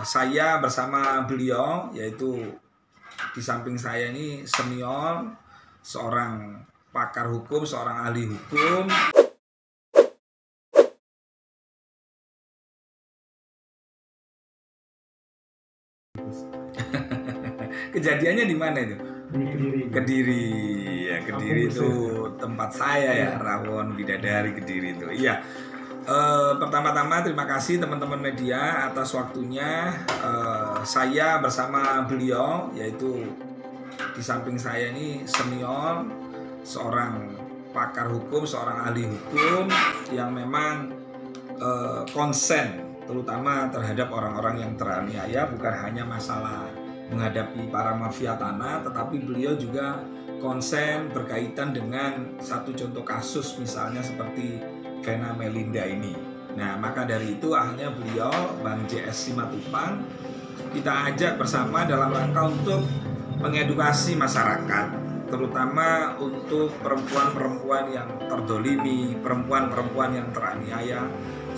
saya bersama beliau, yaitu di samping saya ini senior, seorang pakar hukum, seorang ahli hukum. Kejadiannya di mana itu? Di Kediri. Kediri, ya Kediri itu tempat saya ya, Rawon Bidadari Kediri itu. Iya. Pertama-tama terima kasih teman-teman media atas waktunya. Saya bersama beliau, yaitu di samping saya ini senior, seorang pakar hukum, seorang ahli hukum yang memang konsen terutama terhadap orang-orang yang teraniaya, bukan hanya masalah menghadapi para mafia tanah, tetapi beliau juga konsen berkaitan dengan satu contoh kasus misalnya seperti Vena Melinda ini. Nah, maka dari itu akhirnya beliau, Bang JS Simatupang, kita ajak bersama dalam rangka untuk mengedukasi masyarakat, terutama untuk perempuan-perempuan yang terdolimi, perempuan-perempuan yang teraniaya,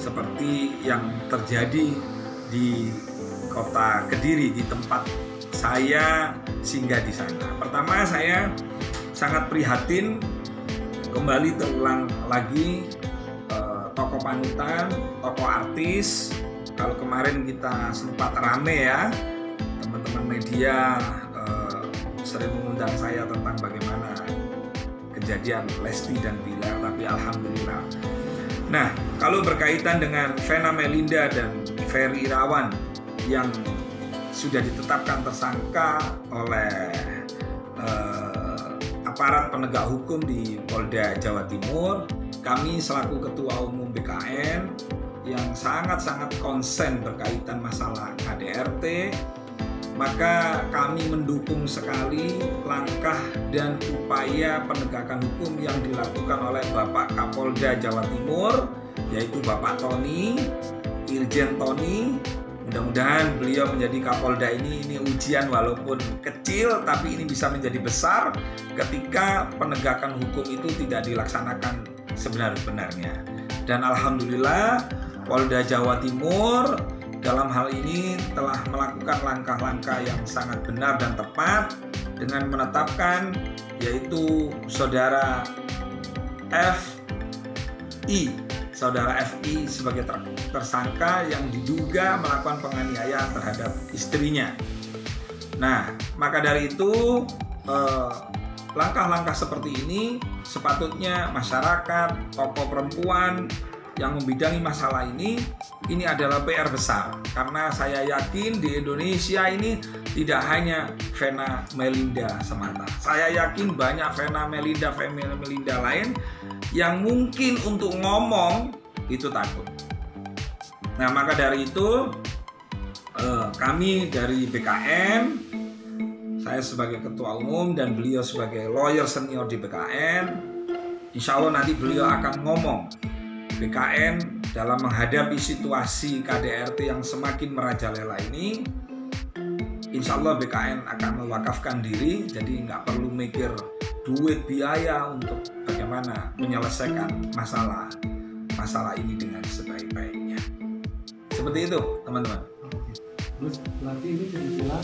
seperti yang terjadi di kota Kediri, di tempat saya singgah di sana. Pertama, saya sangat prihatin kembali terulang lagi tokoh panutan, tokoh artis. Kalau kemarin kita sempat rame ya, teman-teman media sering mengundang saya tentang bagaimana kejadian Lesti dan Bilar, tapi alhamdulillah. Nah, kalau berkaitan dengan Vena Melinda dan Ferry Irawan yang sudah ditetapkan tersangka oleh aparat penegak hukum di Polda Jawa Timur, kami selaku Ketua Umum BKN yang sangat-sangat konsen berkaitan masalah KDRT, maka kami mendukung sekali langkah dan upaya penegakan hukum yang dilakukan oleh Bapak Kapolda Jawa Timur, yaitu Bapak Tony, Irjen Tony. Mudah-mudahan beliau menjadi Kapolda ini ujian walaupun kecil, tapi ini bisa menjadi besar ketika penegakan hukum itu tidak dilaksanakan sebenar-benarnya. Dan alhamdulillah Polda Jawa Timur dalam hal ini telah melakukan langkah-langkah yang sangat benar dan tepat dengan menetapkan yaitu saudara FI sebagai tersangka yang diduga melakukan penganiayaan terhadap istrinya. Nah, maka dari itu langkah-langkah seperti ini sepatutnya masyarakat, tokoh perempuan yang membidangi masalah ini adalah PR besar, karena saya yakin di Indonesia ini tidak hanya Vena Melinda semata. Saya yakin banyak Vena Melinda lain yang mungkin untuk ngomong itu takut. Nah, maka dari itu kami dari BKN, saya sebagai Ketua Umum dan beliau sebagai lawyer senior di BKN, insya Allah nanti beliau akan ngomong BKN dalam menghadapi situasi KDRT yang semakin merajalela ini. Insya Allah BKN akan mewakafkan diri, jadi nggak perlu mikir duit biaya untuk bagaimana menyelesaikan masalah ini dengan sebaik-baiknya. Seperti itu, teman-teman. Terus berarti ini kebetulan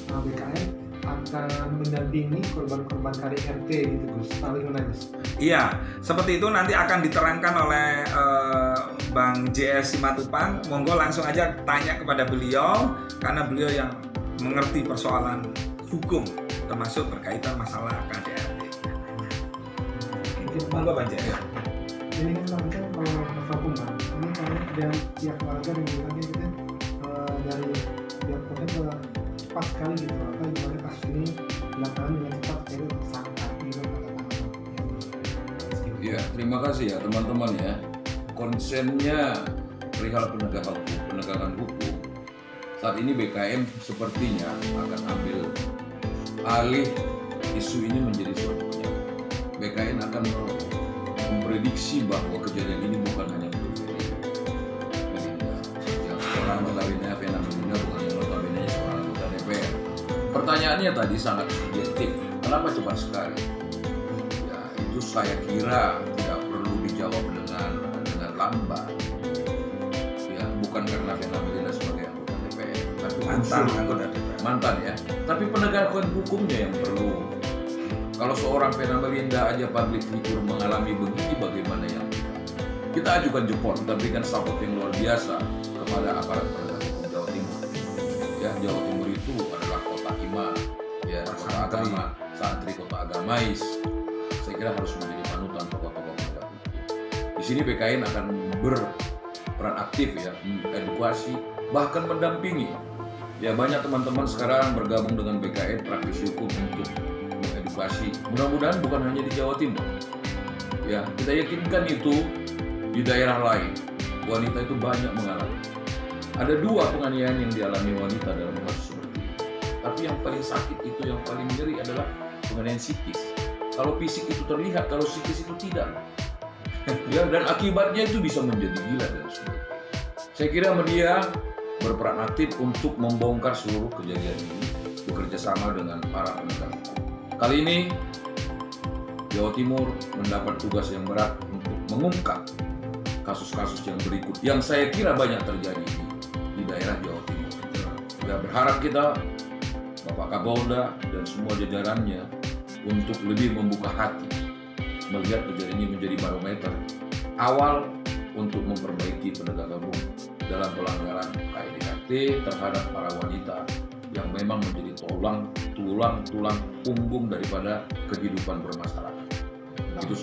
BKN akan mendampingi korban-korban KDRT gitu, Gus. Iya, seperti itu nanti akan diterangkan oleh Bang JS Simatupang. Monggo langsung aja tanya kepada beliau, karena beliau yang mengerti persoalan hukum termasuk berkaitan masalah KDRT. Monggo Bang JS. Ini kan kalau hukum Bang, ini kalau dari pihak keluarga dan juga kita dari pihak keluarga cepat sekali gitu, atau gimana kasus ini dilakukan dengan cepat dari tersangka gitu. Ya, terima kasih ya teman-teman ya. Konsennya perihal penegakan hukum. Saat ini BKN sepertinya akan ambil alih isu ini menjadi suatu penyakit. BKN akan memprediksi bahwa kejadian ini bukan hanya untuk Melinda, yang seorang notabene Vena Melinda bukan notabene seorang anggota DPR. Pertanyaannya tadi sangat subjektif. Kenapa cepat sekali? Ya, itu saya kira tidak perlu dijawab dengan lambat. Ya, bukan karena Vena Melinda sebagai anggota DPR, mantan unsur anggota DPR. mantan ya. Tapi penegakan hukumnya yang perlu. Kalau seorang Vena Melinda aja public figure mengalami begini, bagaimana yang kita ajukan jempol, kita berikan support yang luar biasa kepada aparat penegak hukum Jawa Timur. Ya, Jawa Timur itu adalah kota iman, ya, kota agama, santri, kota agamais. Saya kira harus menjadi panutan tokoh-tokoh penegak hukum. Di sini BKN akan berperan aktif ya, edukasi, bahkan mendampingi. Ya, banyak teman-teman sekarang bergabung dengan BKN praktisi hukum untuk mengedukasi. Mudah-mudahan bukan hanya di Jawa Timur. Ya, kita yakinkan itu di daerah lain. Wanita itu banyak mengalami. Ada 2 penganiayaan yang dialami wanita dalam kasus seperti ini. Tapi yang paling sakit itu, yang paling ngeri adalah penganiayaan psikis. Kalau fisik itu terlihat, kalau psikis itu tidak. Ya, dan akibatnya itu bisa menjadi gila dan sebagainya. Saya kira media berperan aktif untuk membongkar seluruh kejadian ini, bekerja sama dengan para penegak hukum. Kali ini Jawa Timur mendapat tugas yang berat untuk mengungkap kasus-kasus yang berikut, yang saya kira banyak terjadi di daerah Jawa Timur. Ya, berharap kita, Bapak Kapolda dan semua jajarannya untuk lebih membuka hati, melihat kejadian ini menjadi barometer awal untuk memperbaiki penegakan hukum dalam pelanggaran KDRT terhadap para wanita yang memang menjadi tulang punggung daripada kehidupan bermasyarakat. Itu